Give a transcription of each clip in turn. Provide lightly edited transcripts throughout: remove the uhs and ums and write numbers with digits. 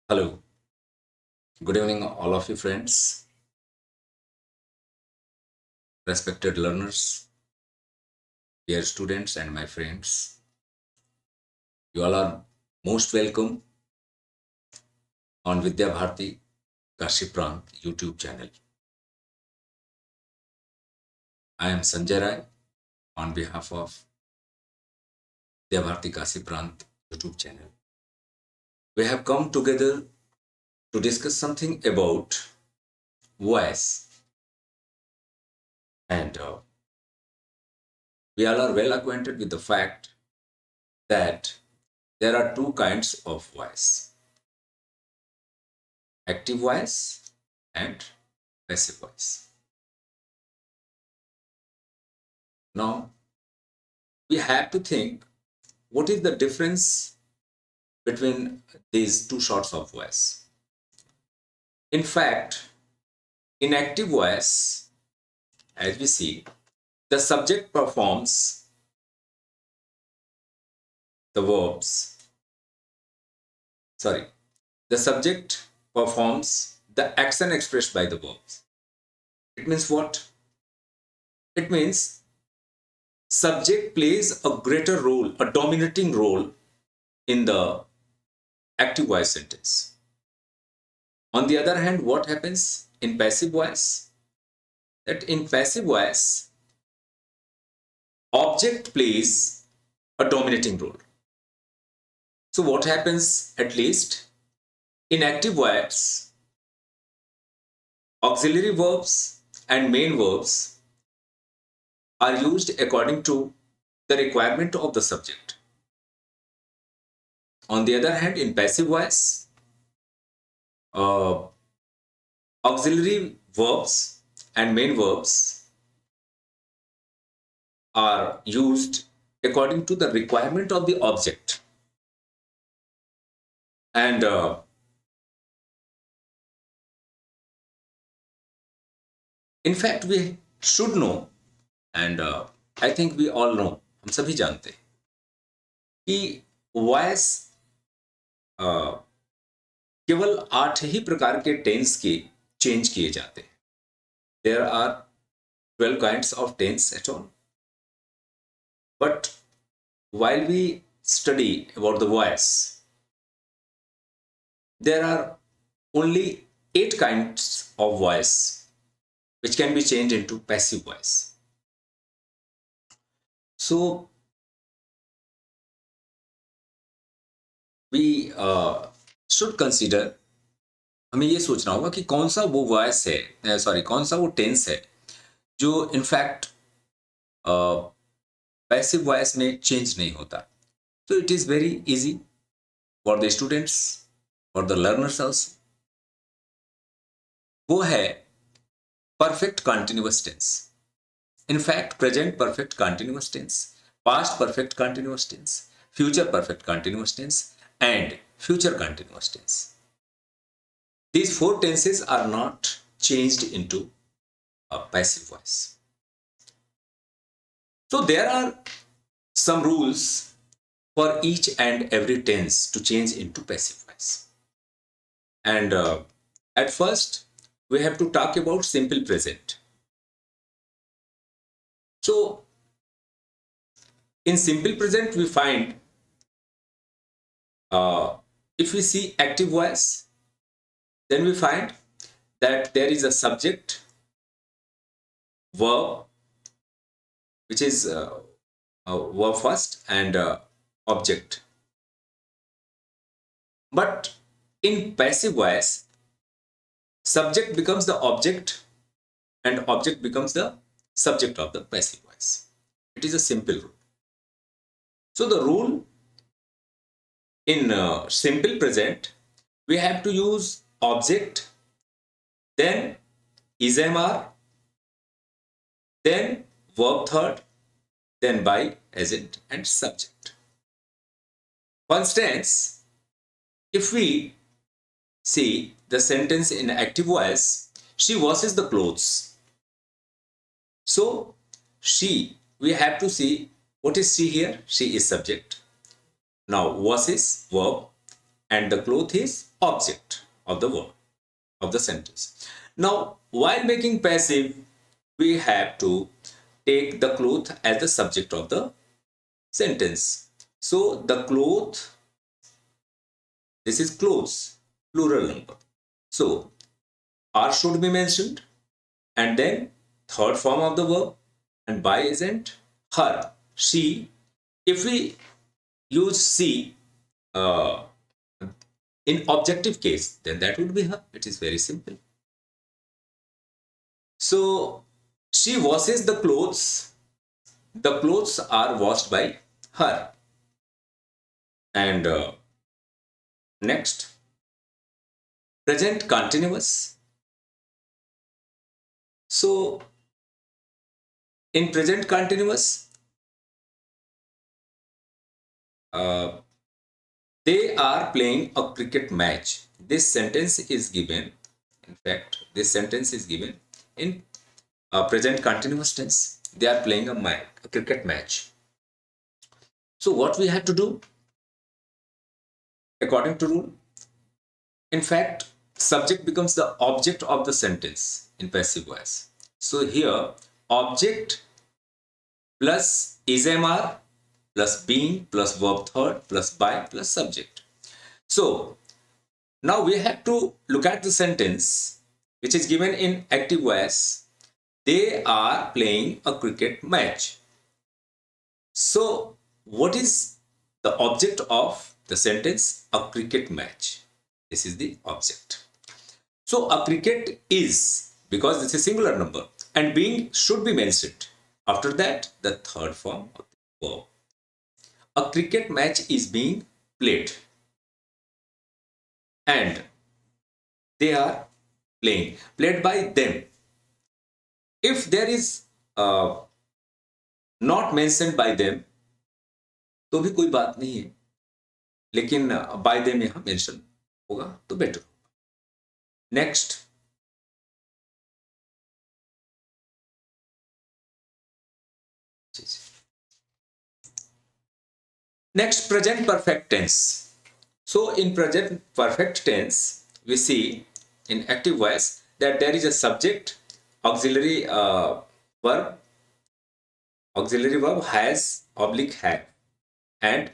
Hello, good evening, all of you friends, respected learners, dear students, and my friends. You all are most welcome on Vidya Bharati Kashi Prant YouTube channel. I am Sanjay Rai on behalf of Vidya Bharati Kashi Prant YouTube channel. We have come together to discuss something about voice, and we all are well acquainted with the fact that there are two kinds of voice: active voice and passive voice. Now, we have to think what is the difference between these two sorts of voice. In fact, in active voice, as we see, the subject performs the verbs, sorry, the subject performs the action expressed by the verbs. It means what? It means subject plays a greater role, a dominating role in the active voice sentence. On the other hand, what happens in passive voice? That in passive voice, object plays a dominating role. So what happens at least in active voice, auxiliary verbs and main verbs are used according to the requirement of the subject. On the other hand, in passive voice, uh, auxiliary verbs and main verbs are used according to the requirement of the object. And in fact, we should know, and I think we all know, हम सभी जानते हैं कि voice केवल 8 ही प्रकार के tense के change किए जाते हैं. There are 12 kinds of tense at all, but while we study about the voice, there are only 8 kinds of voice which can be changed into passive voice. So we should consider, हमें ये सोचना होगा कि कौन सा वो voice है, sorry कौन सा वो टेंस है जो इनफैक्ट पैसिव वॉइस में चेंज नहीं होता. तो it is very easy for the students, for the learners also. वो है perfect continuous tense. In fact present perfect continuous tense, past perfect continuous tense, future perfect continuous tense, and future continuous tense. These 4 tenses are not changed into a passive voice. So there are some rules for each and every tense to change into passive voice. And at first, we have to talk about simple present. So in simple present, we find if we see active voice, then we find that there is a subject, verb, which is verb first, and object. But in passive voice, subject becomes the object and object becomes the subject of the passive voice. It is a simple rule. So the rule in simple present, we have to use object, then is/am/are, then verb third, then by, agent, and subject. For instance, if we see the sentence in active voice, she washes the clothes. So she, we have to see what is she here. She is subject. Now washes verb and the cloth is object of the word, of the sentence. Now, while making passive, we have to take the cloth as the subject of the sentence. So the cloth, this is clothes, plural number. So are should be mentioned, and then third form of the verb, and by isn't her, she. If we use she uh, in objective case, then that would be her. It is very simple. So she washes the clothes. The clothes are washed by her. And next, present continuous. So in present continuous, uh, they are playing a cricket match. This sentence is given, in fact, this sentence is given in present continuous tense. They are playing a cricket match. So what we have to do, according to rule, in fact, subject becomes the object of the sentence in passive voice. So here, object plus is MR plus being plus verb third plus by plus subject. So now we have to look at the sentence which is given in active voice. They are playing a cricket match. So what is the object of the sentence? A cricket match. This is the object. So a cricket is, because this is singular number, and being should be mentioned. After that, the third form of the verb. A cricket match is being played, and they are played by them. If there is not mentioned by them, तो भी कोई बात नहीं है, लेकिन by them यहाँ mention होगा तो better. Next, present perfect tense. So in present perfect tense, we see in active voice that there is a subject, auxiliary verb, has oblique have, and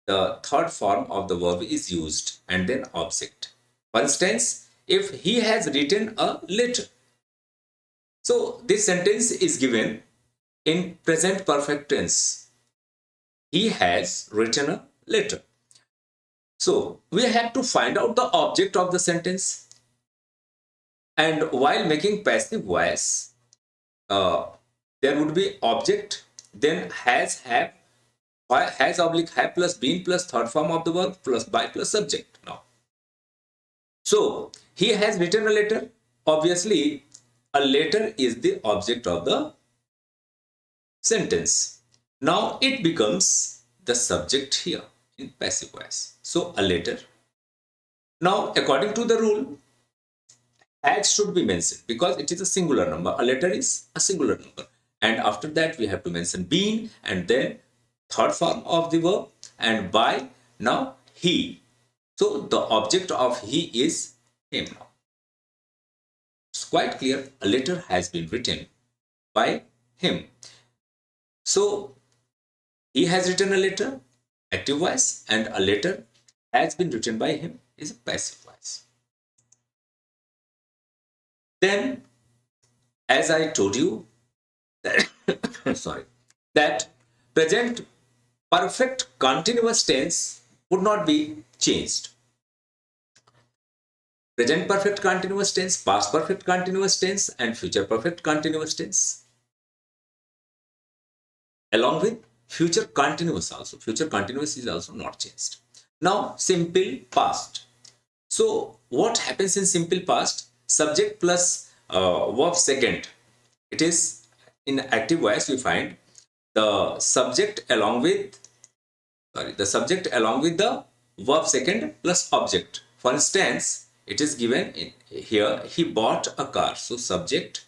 the third form of the verb is used, and then object. For instance, if he has written a letter. So this sentence is given in present perfect tense. He has written a letter. So we have to find out the object of the sentence. And while making passive voice, there would be object, then has, have, has oblique have plus been plus third form of the verb plus by plus subject. Now, so he has written a letter. Obviously, a letter is the object of the sentence. Now it becomes the subject here in passive voice. So a letter. Now, according to the rule, has should be mentioned because it is a singular number. A letter is a singular number. And after that, we have to mention been and then third form of the verb and by. Now he. So the object of he is him now. It's quite clear. A letter has been written by him. So he has written a letter, active voice, and a letter has been written by him is a passive voice. Then, as I told you, that that present perfect continuous tense would not be changed. Present perfect continuous tense, past perfect continuous tense, and future perfect continuous tense. Along with future continuous also. Future continuous is also not changed. Now, simple past. So, what happens in simple past? Subject plus verb second. It is in active voice we find the subject along with the verb second plus object. For instance, it is given in here, he bought a car. So subject,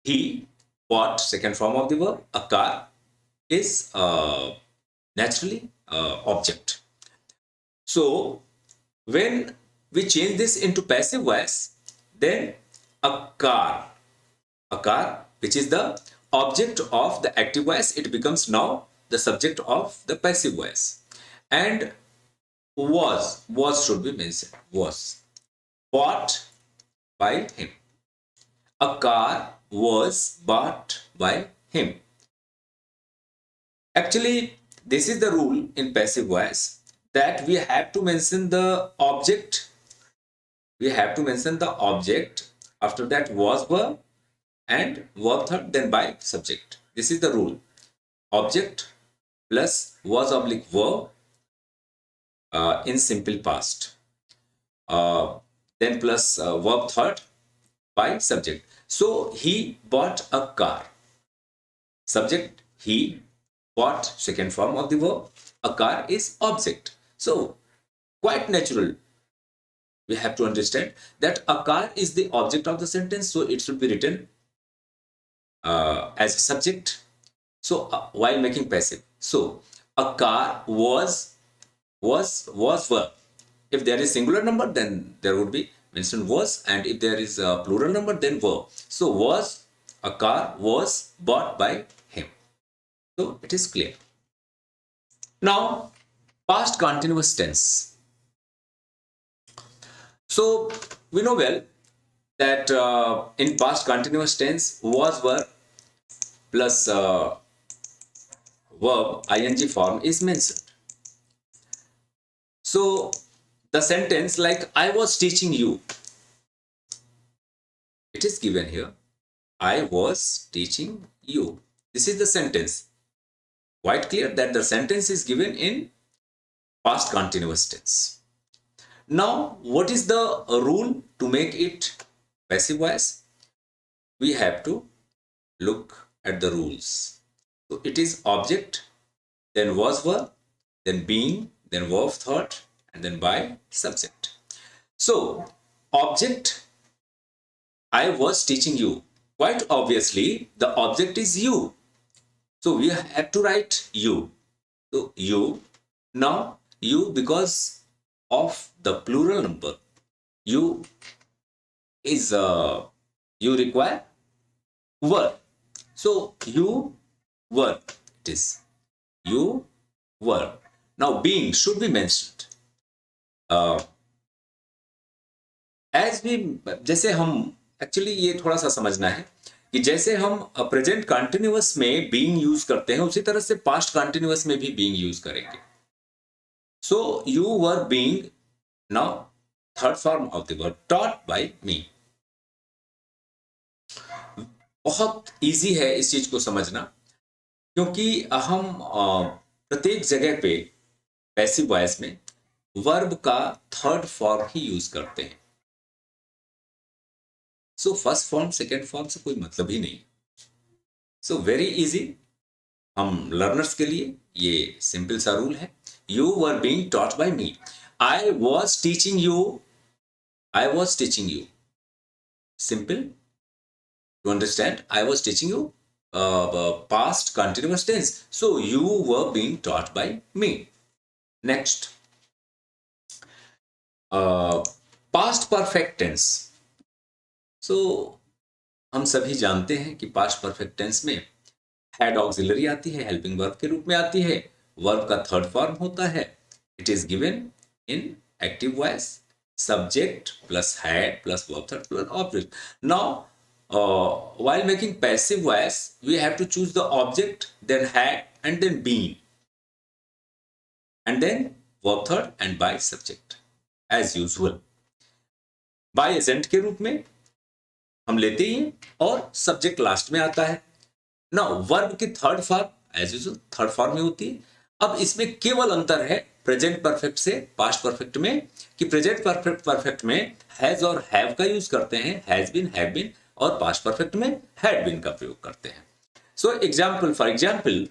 he bought, second form of the verb, a car is naturally object. So when we change this into passive voice, then a car, a car which is the object of the active voice, it becomes now the subject of the passive voice. And was should be mentioned, was bought by him. A car was bought by him. Actually, this is the rule in passive voice, that we have to mention the object. We have to mention the object. After that, was verb and verb third, then by subject. This is the rule. Object plus was oblique verb in simple past. Then plus verb third by subject. So he bought a car. Subject he, bought second form of the verb. A car is object. So quite natural. We have to understand that a car is the object of the sentence, so it should be written as a subject. So while making passive, so a car was verb. If there is singular number, then there would be mentioned was, and if there is a plural number, then verb. So was, a car was bought by him. So it is clear. Now, past continuous tense. So we know well that in past continuous tense, was verb plus verb ing form is mentioned. So the sentence like I was teaching you, it is given here. I was teaching you. This is the sentence. Quite clear that the sentence is given in past continuous tense. Now, what is the rule to make it passive voice? We have to look at the rules. So it is object, then was verb, then being, then verb third, and then by subject. So object, I was teaching you. Quite obviously, the object is you. So we have to write you. So you. Now you, because of the plural number, you is you require were. So you were. It is you were. Now being should be mentioned. एज भी, जैसे हम actually ये थोड़ा सा समझना है कि जैसे हम प्रेजेंट कंटिन्यूअस में बीइंग यूज करते हैं, उसी तरह से पास्ट कंटिन्यूअस में भी बीइंग यूज करेंगे. So you were being, now third form of the word taught by me. बहुत इजी है इस चीज को समझना, क्योंकि हम प्रत्येक जगह पे पैसिव वॉइस में वर्ब का थर्ड फॉर्म ही यूज करते हैं. So first form second form से कोई मतलब ही नहीं. सो वेरी इजी, हम लर्नर्स के लिए ये सिंपल सा रूल है. You were being taught by me. I was teaching you. I was teaching you. Simple to understand. I was teaching you, past continuous tense. So you were being taught by me. Next, past perfect tense. So हम सभी जानते हैं कि past perfect tense में had auxiliary आती है, helping verb के रूप में आती है, verb का third form होता है. It is given in active voice, subject plus had plus verb third plus object. Now while making passive voice, we have to choose the object, then had, and then been, and then verb third and by subject as usual. by agent के रूप में हम लेते ही हैं और subject last में आता है. ना वर्ब की third form as usual third form में होती है. अब इसमें केवल अंतर है प्रेजेंट परफेक्ट से पास्ट परफेक्ट में, कि प्रेजेंट परफेक्ट में हैज और हैव का यूज करते हैं, हैज बीन, हैव बीन, और पास्ट परफेक्ट में हैड बीन का प्रयोग करते हैं. So example, for example,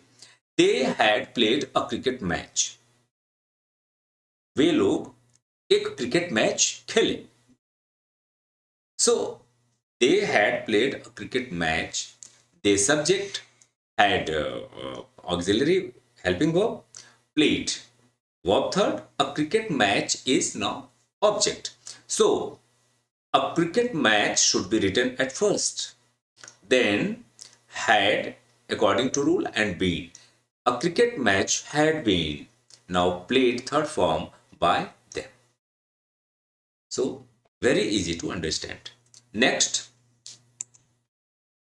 they had played a cricket match. वे लोग एक क्रिकेट मैच खेले. So they had played a cricket match. They subject, had auxiliary helping verb, played. Verb third, a cricket match is now object. So, a cricket match should be written at first. Then, had, according to rule, and been. A cricket match had been now played third form by them. So, very easy to understand. Next,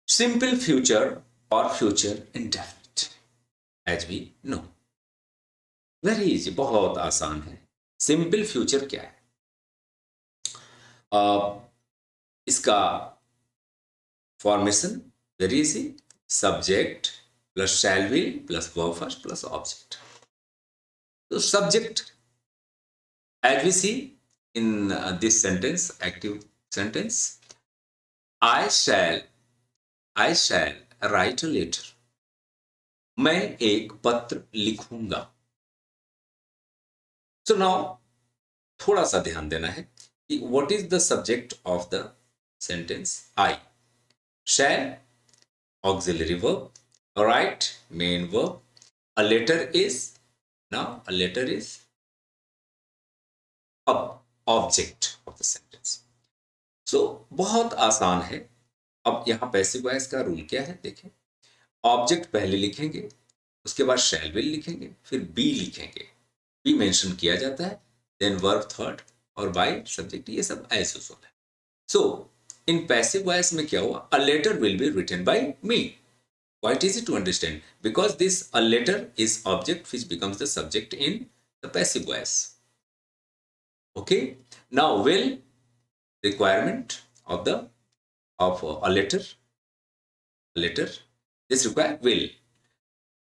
simple future or future indefinite. As we know. Very easy, बहुत आसान है. Simple future क्या है? इसका formation very easy. Subject plus shall will plus verb first plus object. तो subject as we see in this sentence, active sentence, I shall write a letter. मैं एक पत्र लिखूंगा. सो नाउ थोड़ा सा ध्यान देना है कि what is the subject of the sentence. I, shall auxiliary verb, write main verb, a letter is, now a letter is object of the sentence. So बहुत आसान है. अब यहां पैसिव वॉइस का रूल क्या है देखें. ऑब्जेक्ट पहले लिखेंगे, उसके बाद शैल विल लिखेंगे, फिर बी लिखेंगे. बी मेंशन किया जाता है, देन वर्ब थर्ड और बाय सब्जेक्ट. ये सब एज यूजुअल है. सो इन पैसिव वॉइस में क्या हुआ? A letter will be written by me. Quite easy to understand because this a letter is object which becomes the subject in the passive voice. Okay. Now will, requirement of the of a letter this require will.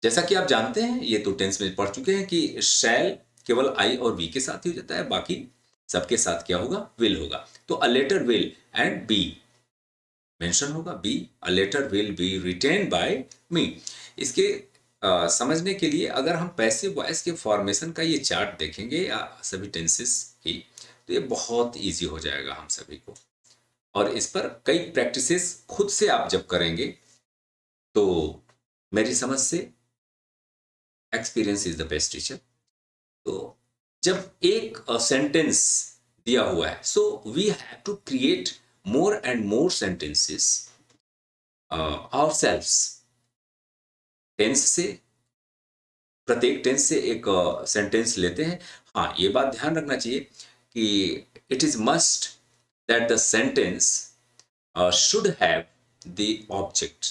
जैसा कि आप जानते हैं, ये तो tense में पढ़ चुके हैं कि शैल केवल आई और वी के साथ ही हो जाता है, बाकी सबके साथ क्या होगा? विल होगा. तो a letter will and be mention होगा. Be, a letter will be written by me. इसके समझने के लिए अगर हम पैसिव वॉइस के फॉर्मेशन का ये चार्ट देखेंगे या सभी टेंसेस की, तो ये बहुत इजी हो जाएगा हम सभी को. और इस पर कई प्रैक्टिसेस खुद से आप जब करेंगे तो मेरी समझ से experience is the best teacher. तो जब एक सेंटेंस दिया हुआ है, so we have to create more and more sentences ourselves. Tense से, प्रत्येक टेंस से एक सेंटेंस लेते हैं. हाँ, ये बात ध्यान रखना चाहिए कि it is must that the sentence should have the object.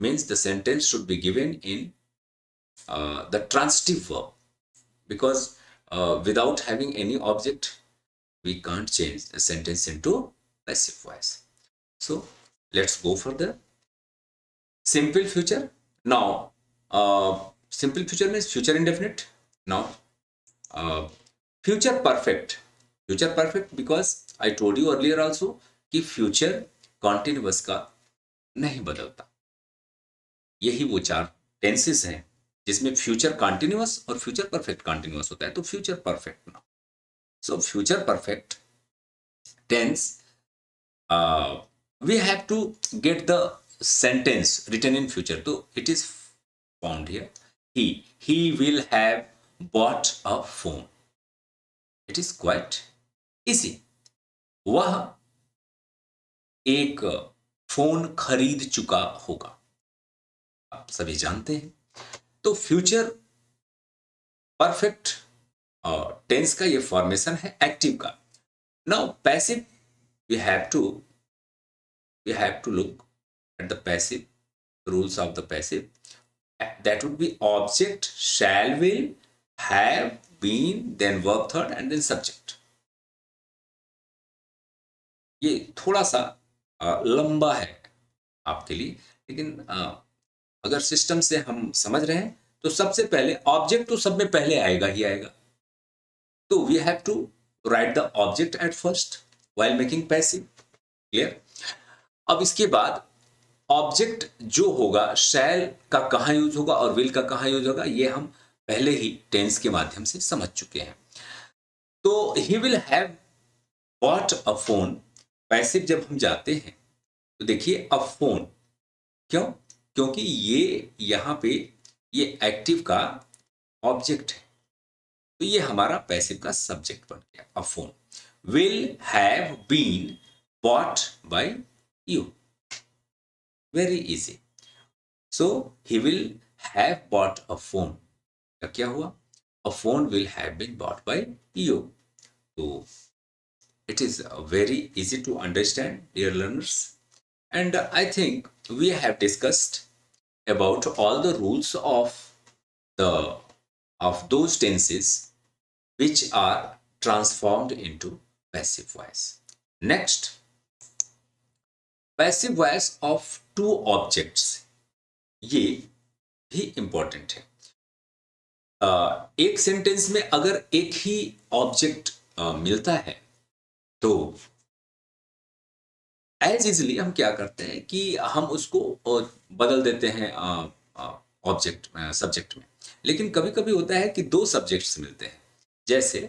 Means the sentence should be given in the transitive verb, because without having any object we can't change the sentence into passive voice. So let's go for the simple future. Now simple future means future indefinite. Now future perfect because I told you earlier also कि future continuous का नहीं बदलता. यही वो चार tenses हैं जिसमें future continuous और फ्यूचर परफेक्ट कंटिन्यूअस होता है. तो future perfect. Now so future perfect tense, we have to get the sentence written in future. So it is found here. He will have bought a phone. It is quite easy. वह एक phone खरीद चुका होगा, आप सभी जानते हैं. तो फ्यूचर परफेक्ट टेंस का ये फॉर्मेशन है एक्टिव का. Now passive, we have to look at the passive rules of the passive. That would be object, shall, will, have, been, then verb third and then subject. ये थोड़ा सा लंबा है आपके लिए, लेकिन अगर सिस्टम से हम समझ रहे हैं तो सबसे पहले ऑब्जेक्ट तो सब में पहले आएगा ही आएगा. तो we have to write the object at first while making passive. Clear? अब इसके बाद ऑब्जेक्ट जो होगा, शैल का कहाँ यूज होगा और विल का कहाँ यूज होगा, ये हम पहले ही टेंस के माध्यम से समझ चुके हैं. तो ही will have bought a phone. Passive जब हम जाते हैं तो देखिए अ फोन, क्यों? क्योंकि ये यहाँ पे ये एक्टिव का ऑब्जेक्ट है. तो ये हमारा पैसिव का सब्जेक्ट बन गया. A phone will have been bought by you. Very easy. So he will have bought a phone. क्या हुआ? A phone will have been bought by you. तो it is very easy to understand, dear learners. And I think we have discussed about all the rules the of those tenses which are transformed into passive voice. Next, passive voice of two objects. ये भी important है. एक sentence में अगर एक ही object मिलता है तो एज इजली हम क्या करते हैं कि हम उसको बदल देते हैं ऑब्जेक्ट सब्जेक्ट में. लेकिन कभी कभी होता है कि दो सब्जेक्ट्स मिलते हैं. जैसे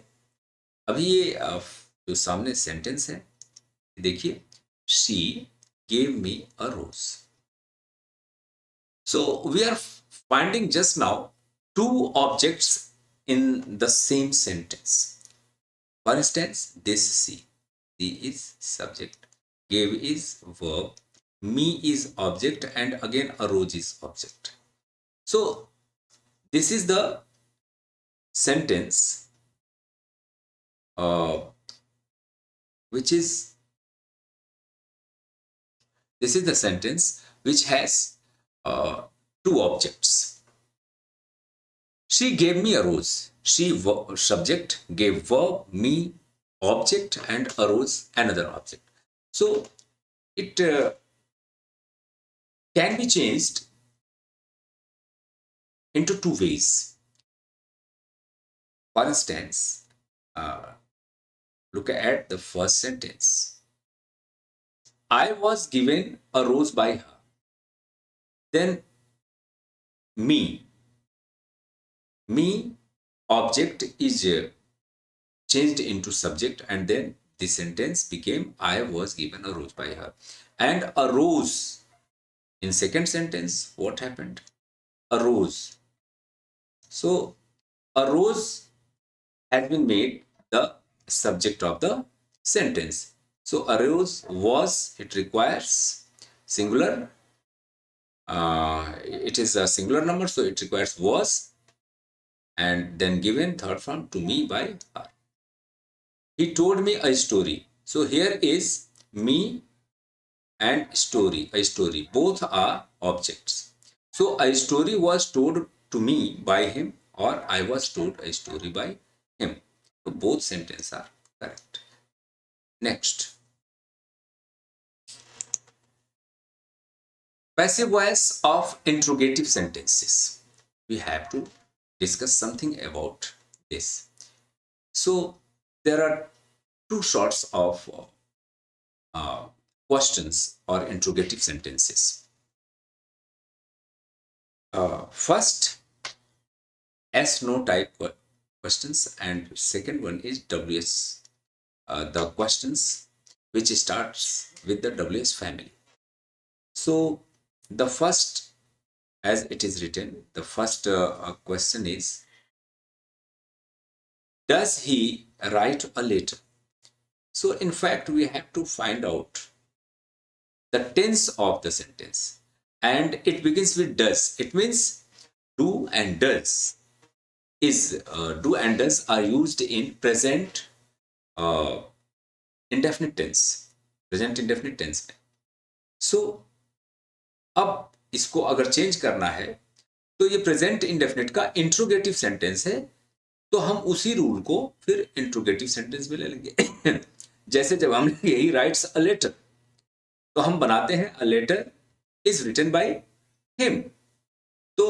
अभी ये जो सामने सेंटेंस है, देखिए, she gave me a rose. So we are finding just now two objects in the same sentence. For instance, this she is subject, gave is verb, me is object, and again a rose is object. So this is the sentence which is this is the sentence which has two objects. She gave me a rose. She subject, gave verb, me object, and a rose another object. So it can be changed into two ways. For instance, look at the first sentence. I was given a rose by her. Then me object is changed into subject, and then the sentence became I was given a rose by her. And a rose, in second sentence, what happened? A rose. So a rose has been made the subject of the sentence. So a rose was, it requires singular. It is a singular number, so it requires was, and then given third form to me by her. He told me a story. So here is me and story. A story, both are objects. So a story was told to me by him, or I was told a story by him. So both sentences are correct. Next, passive voice of interrogative sentences. We have to discuss something about this. So there are two sorts of questions or interrogative sentences. First, S no type questions, and second one is WS, the questions which starts with the WS family. So the first, as it is written, the first question is, does he write a letter? So in fact, we have to find out the tense of the sentence, and it begins with does. It means do and does do and does are used in present indefinite tense, present indefinite tense में. So अब इसको अगर change करना है तो ये present indefinite का interrogative sentence है, तो हम उसी रूल को फिर इंट्रोगेटिव सेंटेंस में ले लेंगे. जैसे जब हम यही राइट्स अ लेटर, तो हम बनाते हैं a letter is written by him. तो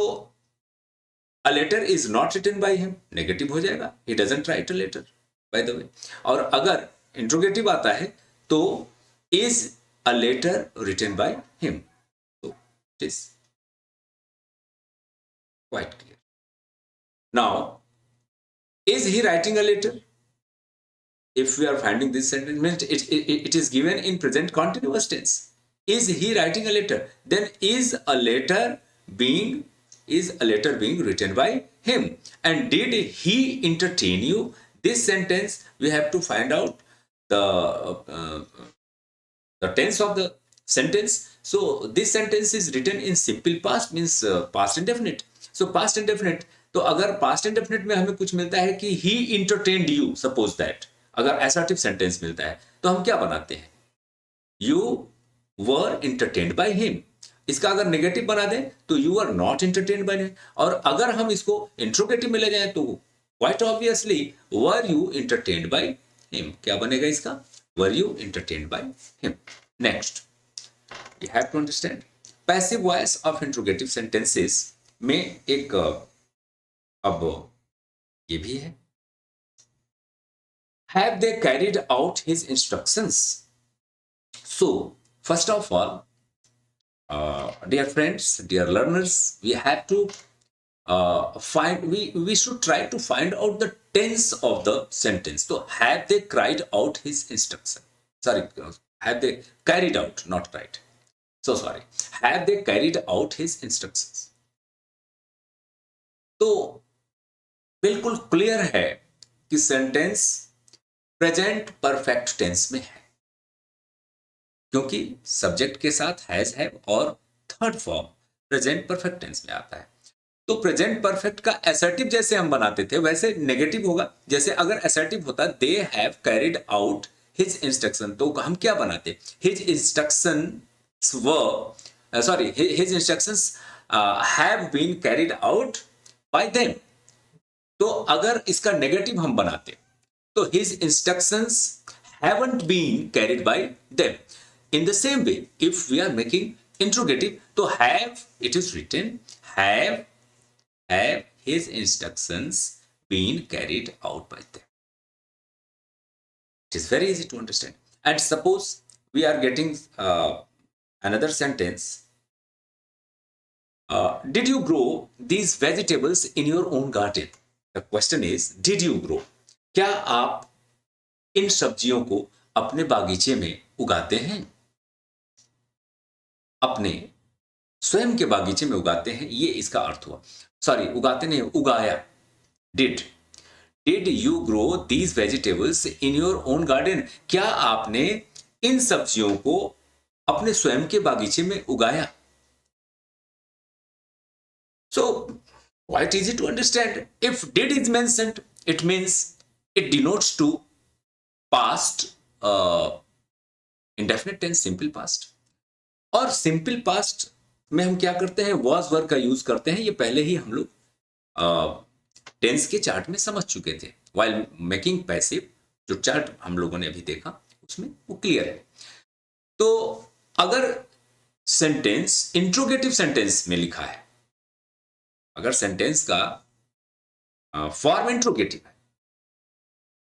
a letter is not written by him, negative हो जाएगा, he doesn't write a letter by the way. और अगर इंट्रोगेटिव आता है तो is a letter written by him. तो it is quite clear. Now, is he writing a letter? If we are finding this sentence, it is given in present continuous tense. Is he writing a letter? Then is a letter being is a letter being written by him. And did he entertain you? This sentence we have to find out the tense of the sentence. So this sentence is written in simple past, means past indefinite. So past indefinite, तो अगर past indefinite में हमें कुछ मिलता है कि he entertained you, suppose that, अगर assertive sentence मिलता है तो हम क्या बनाते हैं? You were entertained by him. इसका अगर नेगेटिव बना दें तो you are not entertained by him. और अगर हम इसको इंट्रोगेटिव में ले जाएं तो quite obviously were you entertained by him. क्या बनेगा इसका? Were you entertained by him? Next, you have to understand passive voice of interrogative sentences में एक अब ये भी है. Have they carried out his instructions? So first of all, dear friends, dear learners, we have to we should try to find out the tense of the sentence. So have they carried out his instruction? Sorry, have they carried out, not right. So sorry. Have they carried out his instructions? तो बिल्कुल clear है कि sentence present perfect tense में है, क्योंकि subject के साथ has है और third form present perfect tense में आता है. तो प्रेजेंट परफेक्ट का असर्टिव जैसे हम बनाते थे वैसे नेगेटिव होगा. जैसे अगर असर्टिव होता they have carried out his instruction, तो हम क्या बनाते? His instructions were sorry his instructions have been carried out by them. तो अगर इसका नेगेटिव हम बनाते तो his instructions haven't been carried by them. In the same way, if we are making interrogative, तो have, it is written, have his instructions been carried out by them. It is very easy to understand. And suppose we are getting another sentence. Did you grow these vegetables in your own garden? The question is, did you grow? क्या आप इन सब्जियों को अपने बागीचे में उगाते हैं? अपने स्वयं के बागीचे में उगाते हैं, ये इसका अर्थ हुआ. सॉरी, उगाते नहीं, उगाया. Did you grow these vegetables in your own garden? क्या आपने इन सब्जियों को अपने स्वयं के बागीचे में उगाया? सो quite easy to understand. If did is mentioned, it means it denotes to past indefinite tense, simple past. और सिंपल पास्ट में हम क्या करते हैं? वॉज वर्ब का यूज करते हैं. ये पहले ही हम लोग टेंस के चार्ट में समझ चुके थे. व्हाइल मेकिंग पैसिव, जो चार्ट हम लोगों ने अभी देखा उसमें वो क्लियर है. तो अगर सेंटेंस इंट्रोगेटिव सेंटेंस में लिखा है, अगर सेंटेंस का फॉर्म इंट्रोगेटिव है,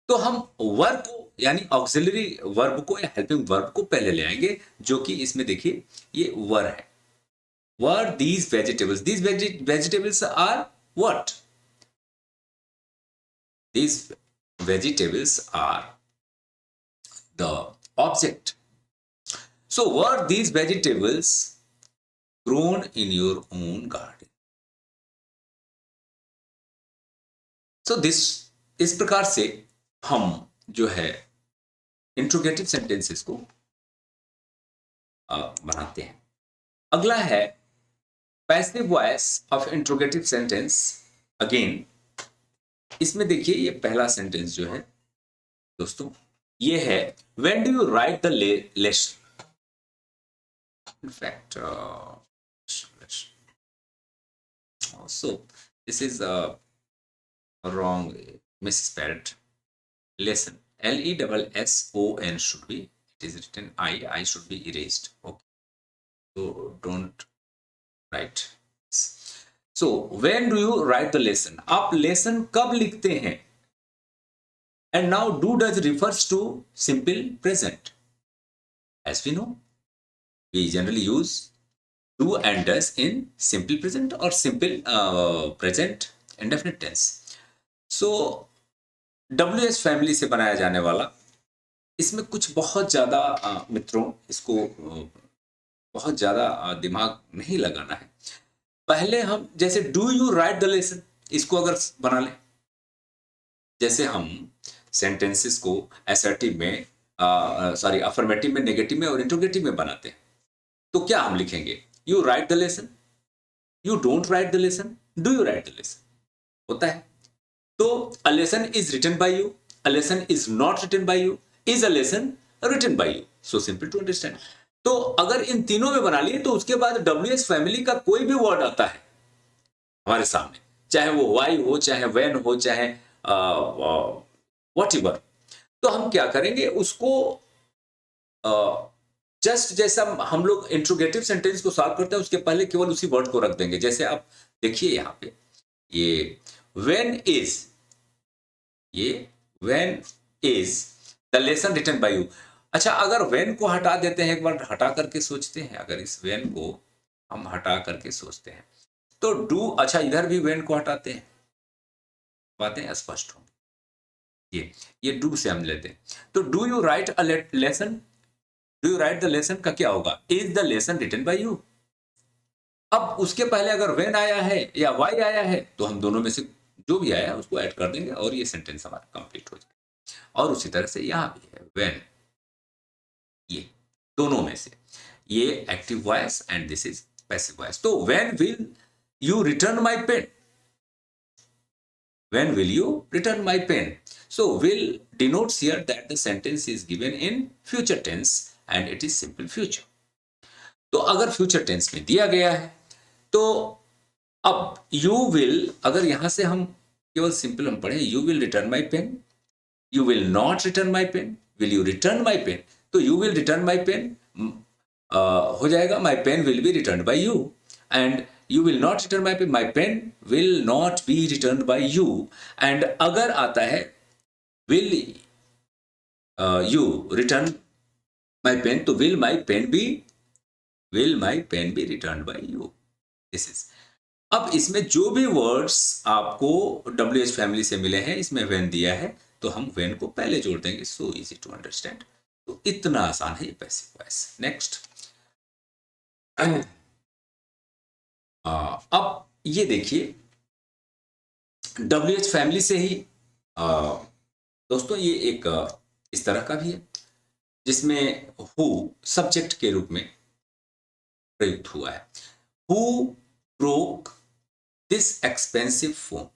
तो हम वर्ब को यानी ऑक्सिलरी वर्ब को या हेल्पिंग वर्ब को पहले ले आएंगे, जो कि इसमें देखिए ये वर है. Were these vegetables. These vegetables are what? These vegetables are the object. So were these vegetables grown in your own garden. So this, इस प्रकार से हम जो है इंट्रोगेटिव सेंटेंसेस को बनाते हैं. अगला है passive voice of interrogative sentence. Again इसमें देखिए ये पहला सेंटेंस जो है दोस्तों, ये है when do you write the lesson. In fact so this is wrong, misspelled. Lesson, LESSON should be, it is written I should be erased. Okay, so don't write. So when do you write the lesson? आप lesson कब लिखते हैं? And now do does refers to simple present. As we know, we generally use do and does in simple present or simple present indefinite tense. So WH family से बनाया जाने वाला, इसमें कुछ बहुत ज़्यादा मित्रों इसको बहुत ज़्यादा दिमाग नहीं लगाना है. पहले हम जैसे do you write the lesson, इसको अगर बना लें, जैसे हम सेंटेंसेस को असर्टिव में, सॉरी अफर्मेटिव में, नेगेटिव में और इंट्रोगेटिव में बनाते हैं, तो क्या हम लिखेंगे? You write the lesson, you don't write the lesson, do you write the lesson, होता है। तो a lesson is written by you, a lesson is not written by you, is a lesson written by you, so simple to understand. तो अगर इन तीनों में बना लिए तो उसके बाद डब्ल्यू एस फैमिली का कोई भी वर्ड आता है हमारे सामने, चाहे वो वाई हो, चाहे वैन हो, चाहे वॉट एवर, तो हम क्या करेंगे उसको, जस्ट जैसा हम लोग इंट्रोगेटिव सेंटेंस को सॉल्व करते हैं उसके पहले केवल उसी वर्ड को रख देंगे। जैसे आप देखिए यहां पे ये व्हेन इज, ये when is the lesson written by you. अच्छा, अगर व्हेन को हटा देते हैं, एक बार हटा करके सोचते हैं, अगर इस व्हेन को हम हटा करके सोचते हैं तो डू, अच्छा इधर भी व्हेन को हटाते हैं, बातें स्पष्ट होंगी। ये डू से हम लेते हैं, तो do you write a lesson, do you write the lesson का क्या होगा? Is the lesson written by you. अब उसके पहले अगर व्हेन आया है या वाई आया है तो हम दोनों में से जो भी आया है उसको ऐड कर देंगे और ये सेंटेंस हमारा कंप्लीट हो जाएगा। और उसी तरह से यहां भी है व्हेन, ये दोनों में से, ये active voice and this is passive voice. तो when will you return my pen, when will you return my pen? So will denotes here that the sentence is given in future tense and it is simple future. तो अगर future tense में दिया गया है तो अब you will, अगर यहां से हम केवल सिंपल हम पढ़े you will return my pen, you will not return my pen, will you return my pen, तो you will return my pen हो जाएगा my pen will be return by you, and you will not return my pen, my pen will not be return by you. And अगर आता है will you return my pen, तो will my pen be return by you, this is. अब इसमें जो भी words आपको W H family से मिले हैं, इसमें वेन दिया है तो हम वेन को पहले जोड़ देंगे, सो इजी टू अंडरस्टैंड। तो इतना आसान है ये पैसिव वॉइस। नेक्स्ट, अब ये देखिए डब्ल्यू एच फैमिली से ही दोस्तों ये एक इस तरह का भी है जिसमें हु सब्जेक्ट के रूप में प्रयुक्त हुआ है। Who broke this expensive phone,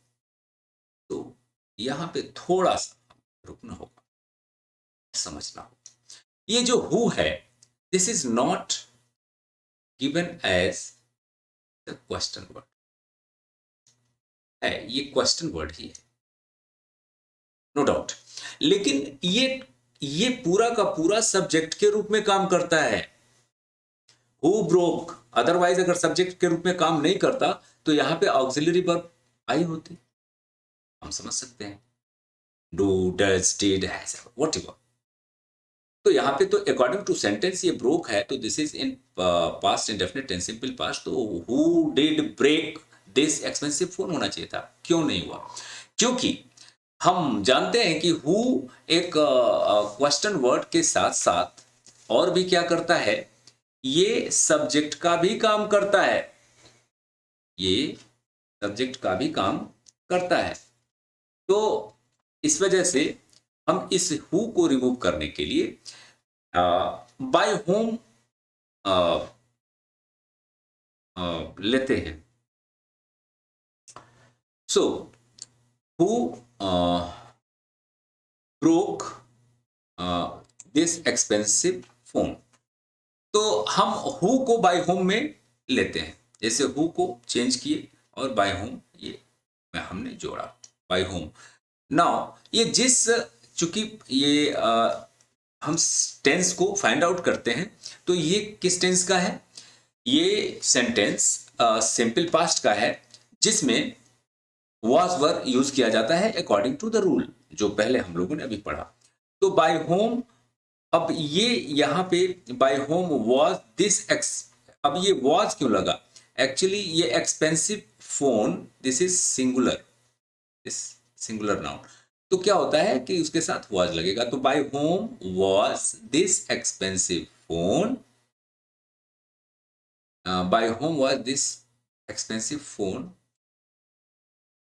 तो यहां पे थोड़ा सा रुकना होगा, समझना होगा। ये जो हु है this is not given as the question word है, ये क्वेश्चन वर्ड ही है, नो डाउट, लेकिन ये पूरा का पूरा सब्जेक्ट के रूप में काम करता है। हु ब्रोक, अदरवाइज अगर सब्जेक्ट के रूप में काम नहीं करता तो यहां पे ऑक्सिलरी वर्ब आई होती, हम समझ सकते हैं, do, does, did, has, whatever. तो यहाँ पे तो अकॉर्डिंग टू सेंटेंस ये ब्रोक है, तो this is in past indefinite tense simple past, तो who did break this expensive phone होना चाहिए था, क्यों नहीं हुआ? क्योंकि हम जानते हैं कि हु एक क्वेश्चन वर्ड के साथ साथ और भी क्या करता है, ये सब्जेक्ट का भी काम करता है, ये सब्जेक्ट का भी काम करता है। तो इस वजह से हम इस हु को रिमूव करने के लिए बाय होम लेते हैं। So who broke this expensive phone, तो हम हु को बाय होम में लेते हैं, जैसे हु को चेंज किए और बाय होम ये हमने जोड़ा, बाय होम। नाउ ये जिस, चूंकि ये हम टेंस को फाइंड आउट करते हैं, तो ये किस टेंस का है? ये सेंटेंस सिंपल पास्ट का है जिसमें वाज वर यूज किया जाता है अकॉर्डिंग टू द रूल, जो पहले हम लोगों ने अभी पढ़ा। तो बाय होम, अब ये यहां पे बाय होम वाज दिस अब ये वाज क्यों लगा? एक्चुअली ये expensive phone, this is singular, this singular noun, तो क्या होता है कि उसके साथ वाज लगेगा। तो by whom was this expensive phone, by whom was this expensive phone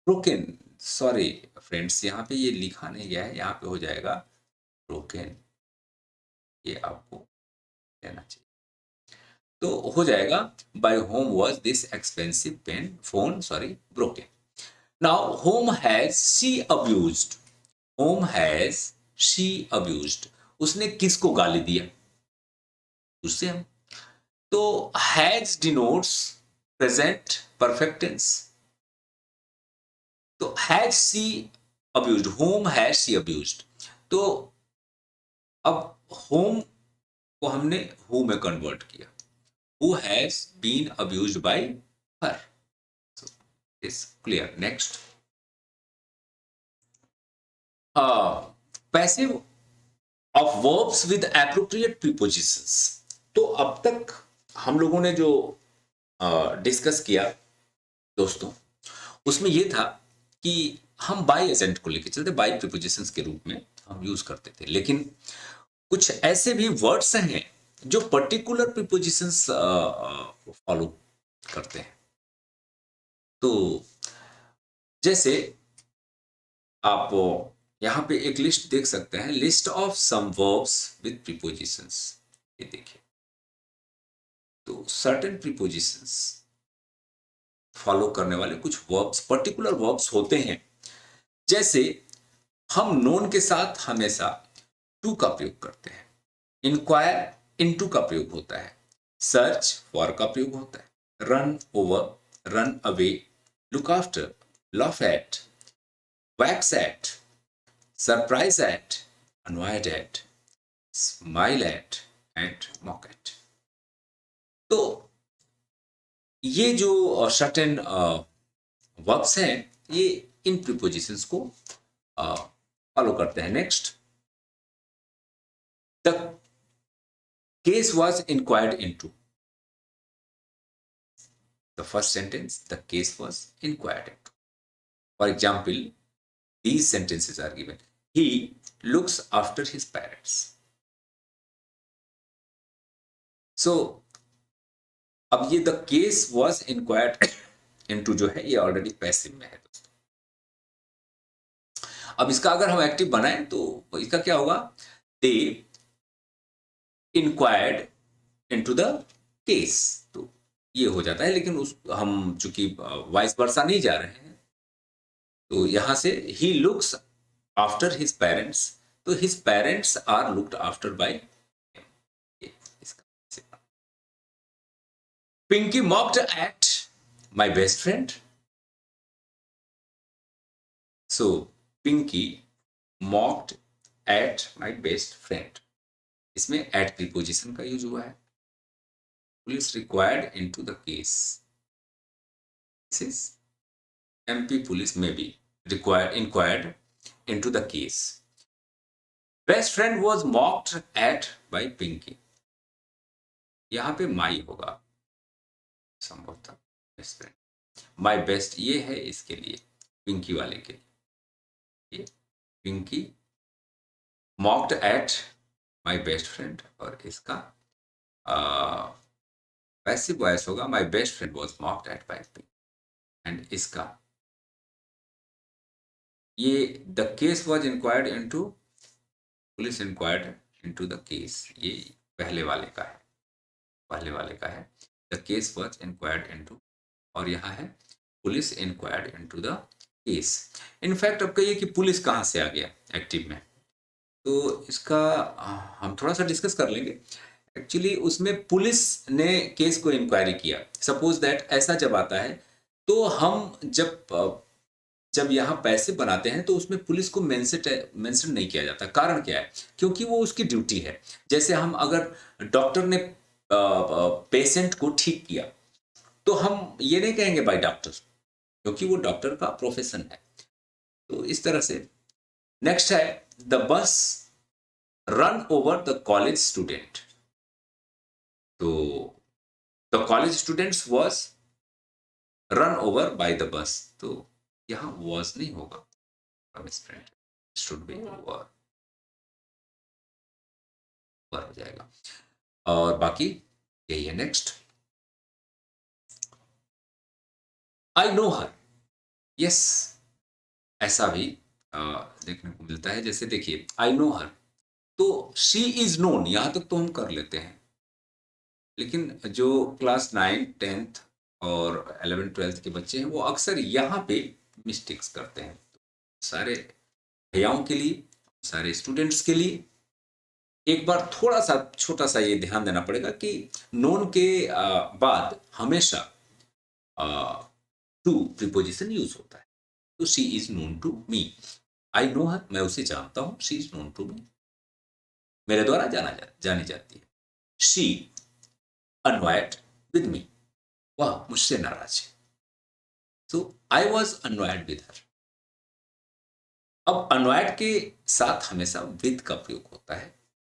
broken, sorry friends, यहाँ पे ये लिखा नहीं गया है, यहाँ पे हो जाएगा ब्रोकन, ये आपको लेना चाहिए। तो हो जाएगा by whom was this expensive pen phone sorry broken. Now whom has she abused, whom has she abused, उसने किसको गाली दिया, उससे हम। तो has denotes present perfect tense, तो has she abused, whom has she abused. तो अब होम को हमने हु में कन्वर्ट किया, who has been abused by her, so is clear. Next, passive of verbs with appropriate prepositions. तो अब तक हम लोगों ने जो डिस्कस किया दोस्तों, उसमें यह था कि हम बाय एजेंट को लेकर चलते, बाय प्रीपोजिशंस के रूप में हम यूज करते थे, लेकिन कुछ ऐसे भी वर्ड्स हैं जो पर्टिकुलर प्रीपोजिशंस फॉलो करते हैं। तो जैसे आप यहां पे एक लिस्ट देख सकते हैं, list of some verbs with prepositions, ये देखिए। तो सर्टेन प्रीपोजिशंस फॉलो करने वाले कुछ वर्ब्स, पर्टिकुलर वर्ब्स होते हैं। जैसे हम नोन के साथ हमेशा टू का प्रयोग करते हैं, इंक्वायर इनटू का प्रयोग होता है, सर्च फॉर का प्रयोग होता है, run over, run away, look after, laugh at, wax at, surprise at, annoyed at, smile at and mock at। तो ये जो सर्टेन वर्ब्स हैं, ये इन प्रीपोजिशंस को फॉलो करते हैं। Next, the case was inquired into, the first sentence, the case was inquired into. For example, these sentences are given, he looks after his parents। so अब ये the case was inquired into जो है, ये already passive में है दोस्तों। अब इसका अगर हम एक्टिव बनाएं तो इसका क्या होगा, दे इंक्वायर्ड इनटू द केस, तो ये हो जाता है। लेकिन उस हम चूंकि वाइस वर्सा नहीं जा रहे हैं, तो यहां से ही लुक्स आफ्टर हिज पेरेंट्स, तो his parents are looked after by, Pinky mocked at my best friend। So Pinky mocked at my best friend, इसमें at preposition का यूज हुआ है। Police required into the case, this is MP police may be required, inquired into the case। Best friend was mocked at by Pinky, यहाँ पे my होगा संभवतः, best friend, my best ये है इसके लिए, पिंकी वाले के लिए, Pinky mocked at my best friend, और इसका पैसिव वॉइस होगा, my best friend was mocked at by Pinky. And इसका ये the case was inquired into, police inquired into the case, ये पहले वाले का है, पहले वाले का है, the case was inquired into, और यहाँ है police inquired into the case. In fact अब कहिए कि पुलिस कहाँ से आ गया एक्टिव में, तो इसका हम थोड़ा सा डिस्कस कर लेंगे। एक्चुअली उसमें पुलिस ने केस को इंक्वायरी किया, सपोज दैट ऐसा जब आता है, तो हम जब यहाँ पैसे बनाते हैं तो उसमें पुलिस को मेंशन नहीं किया जाता। कारण क्या है, क्योंकि वो उसकी ड्यूटी है। जैसे हम अगर डॉक्टर ने पेशेंट को ठीक किया, तो हम ये नहीं कहेंगे बाय डॉक्टर, क्योंकि वो डॉक्टर का प्रोफेशन है। तो इस तरह से नेक्स्ट है, the bus run over the college student, तो the college students was run over by the bus, तो यहां वाज नहीं होगा, शुड बी वर हो जाएगा। और बाकी यही है। नेक्स्ट, आई नो हर, यस, ऐसा भी देखने को मिलता है। जैसे देखिए आई नो हर, तो शी इज नोन, यहां तक तो हम कर लेते हैं। लेकिन जो क्लास 9, 10th और 11th, 12th के बच्चे हैं वो अक्सर यहाँ पे मिस्टेक्स करते हैं। सारे भैयाओं के लिए, सारे स्टूडेंट्स के लिए एक बार थोड़ा सा छोटा सा ये ध्यान देना पड़ेगा कि नोन के बाद हमेशा टू प्रीपोजिशन यूज होता है। तो she is known to me, I know her, मैं उसे जानता हूं, she is known to me, मेरे द्वारा जानी जाती है। शी अनॉयड विद मी, वह मुझसे नाराज है। So I was annoyed with her. अब अनॉयड के साथ हमेशा विद का प्रयोग होता है।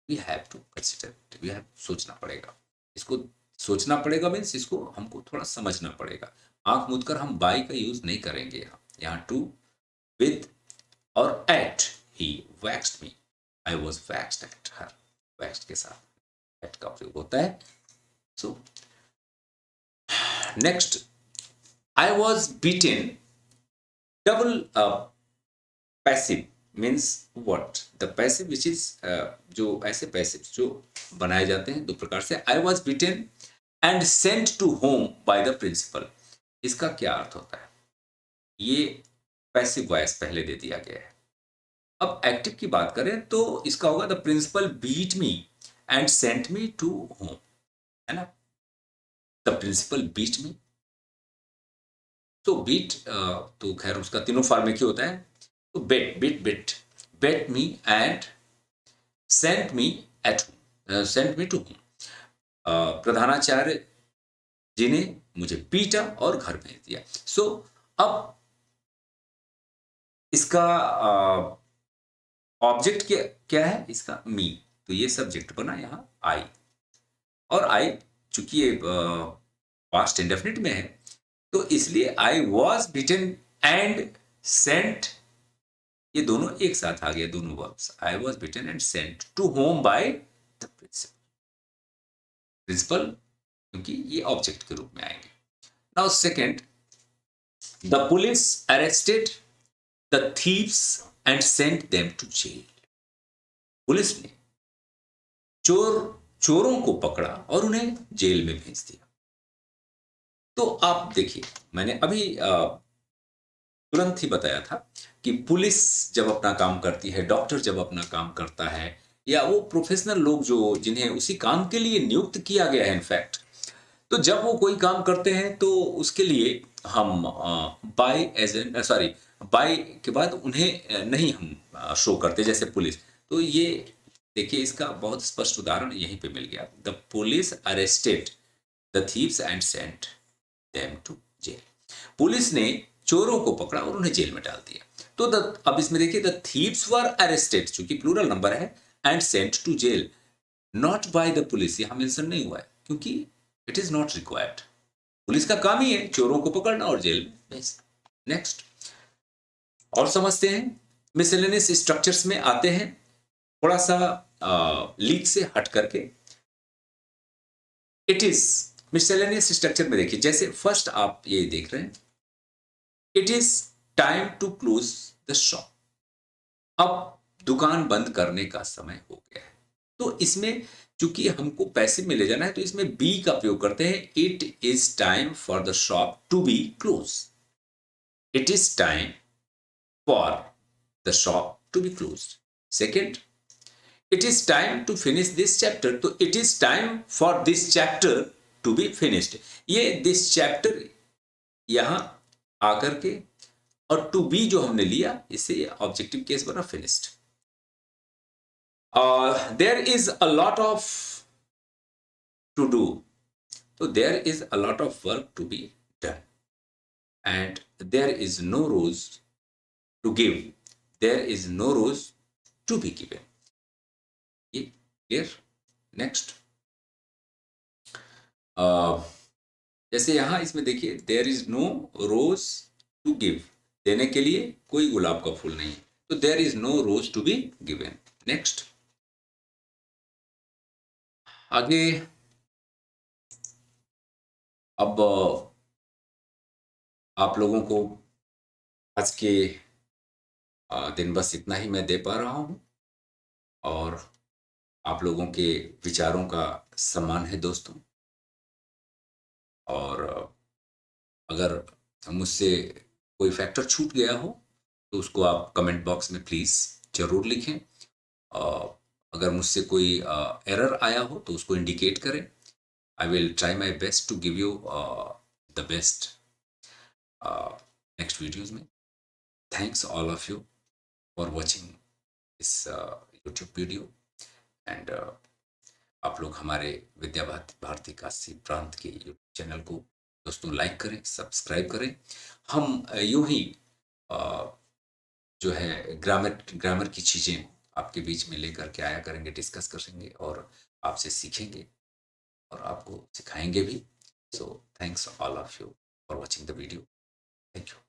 We have to consider it, we have, सोचना पड़ेगा इसको। सोचना पड़ेगा मीन्स इसको हमको थोड़ा समझना पड़ेगा। आंख मूंद कर हम बाई का यूज नहीं करेंगे। यहाँ टू, विद और at, he vexed me, I was vexed at her, vexed के साथ एट का प्रयोग होता है। So next, I was beaten, double passive means what, the passive which is, जो ऐसे पैसिव जो बनाए जाते हैं दो प्रकार से। I was beaten and sent to home by the principal, इसका क्या अर्थ होता है? ये पैसिव वॉइस पहले दे दिया गया है। अब एक्टिव की बात करें तो इसका होगा the principal beat me and sent me to home, है ना। द प्रिंसिपल बीट मी, तो बीट तो खैर उसका तीनों फॉर्म एक ही होता है। तो beat bit bit, beat me and sent me at home, sent me to home, प्रधानाचार्य जी ने मुझे पीटा और घर भेज दिया। सो अब इसका ऑब्जेक्ट क्या है इसका? मी, तो ये सब्जेक्ट बना यहाँ आई, और आई चूंकि ये पास्ट इंडेफिनिट में है तो इसलिए I was beaten and sent, ये दोनों एक साथ आ गया, दोनों verbs, I was beaten and sent to home by the principal. Principal क्योंकि ये ऑब्जेक्ट के रूप में आएंगे। Now second, the police arrested the thieves and sent them to jail, police ने चोरों को पकड़ा और उन्हें जेल में भेज दिया। तो आप देखिए, मैंने अभी तुरंत ही बताया था कि पुलिस जब अपना काम करती है, डॉक्टर जब अपना काम करता है, या वो प्रोफेशनल लोग जो जिन्हें उसी काम के लिए नियुक्त किया गया है इनफैक्ट, तो जब वो कोई काम करते हैं तो उसके लिए हम बाय एजेंट, सॉरी, बाय के बाद उन्हें नहीं हम शो करते, जैसे पुलिस। तो ये देखिए इसका बहुत स्पष्ट उदाहरण यहीं पे मिल गया। The police arrested the thieves and sent them to jail, police ने चोरों को पकड़ा और उन्हें जेल में डाल दिया। तो अब इसमें देखिए द थीव्स वर अरेस्टेड, चूंकि प्लूरल नंबर है, and sent to jail, not by the police, यहां मेंशन नहीं हुआ है क्योंकि it is not required. Police का काम ही है चोरों को पकड़ना और जेल में भेजना। नेक्स्ट, और समझते हैं, मिसलेनियस स्ट्रक्चर्स में आते हैं, थोड़ा सा लीक से हट करके। इट इज मिसलेनियस स्ट्रक्चर में देखिए, जैसे फर्स्ट आप ये देख रहे हैं, it is time to close the shop, अब दुकान बंद करने का समय हो गया है। तो इसमें चूंकि हमको पैसे में ले जाना है तो इसमें बी का प्रयोग करते हैं, it is time for the shop to be close, it is time for the shop to be close. Second, it is time to finish this chapter, तो it is time for this chapter to be finished, ये this chapter यहां आकर के, और to be जो हमने लिया इससे ऑब्जेक्टिव केस बना finished. There is a lot of to do, so there is a lot of work to be done and there is no rose to give, there is no rose to be given, ये clear? next, जैसे यहां इसमें देखिए there is no rose to give, देने के लिए कोई गुलाब का फूल नहीं, तो there is no rose to be given। next, आगे अब आप लोगों को आज के दिन बस इतना ही मैं दे पा रहा हूँ, और आप लोगों के विचारों का सम्मान है दोस्तों। और अगर मुझसे कोई फैक्टर छूट गया हो तो उसको आप कमेंट बॉक्स में प्लीज़ ज़रूर लिखें। अ, अगर मुझसे कोई एरर आया हो तो उसको इंडिकेट करें। I will try my best to give you the best next videos में। Thanks all of you for watching इस यूट्यूब वीडियो। एंड आप लोग हमारे विद्या भारती काशी प्रांत के यूट्यूब चैनल को दोस्तों लाइक करें, सब्सक्राइब करें। हम यूं ही जो है ग्रामर ग्रामर की चीज़ें आपके बीच में लेकर के आया करेंगे, डिस्कस करेंगे और आपसे सीखेंगे और आपको सिखाएंगे भी। So thanks all of you for watching the video. Thank you.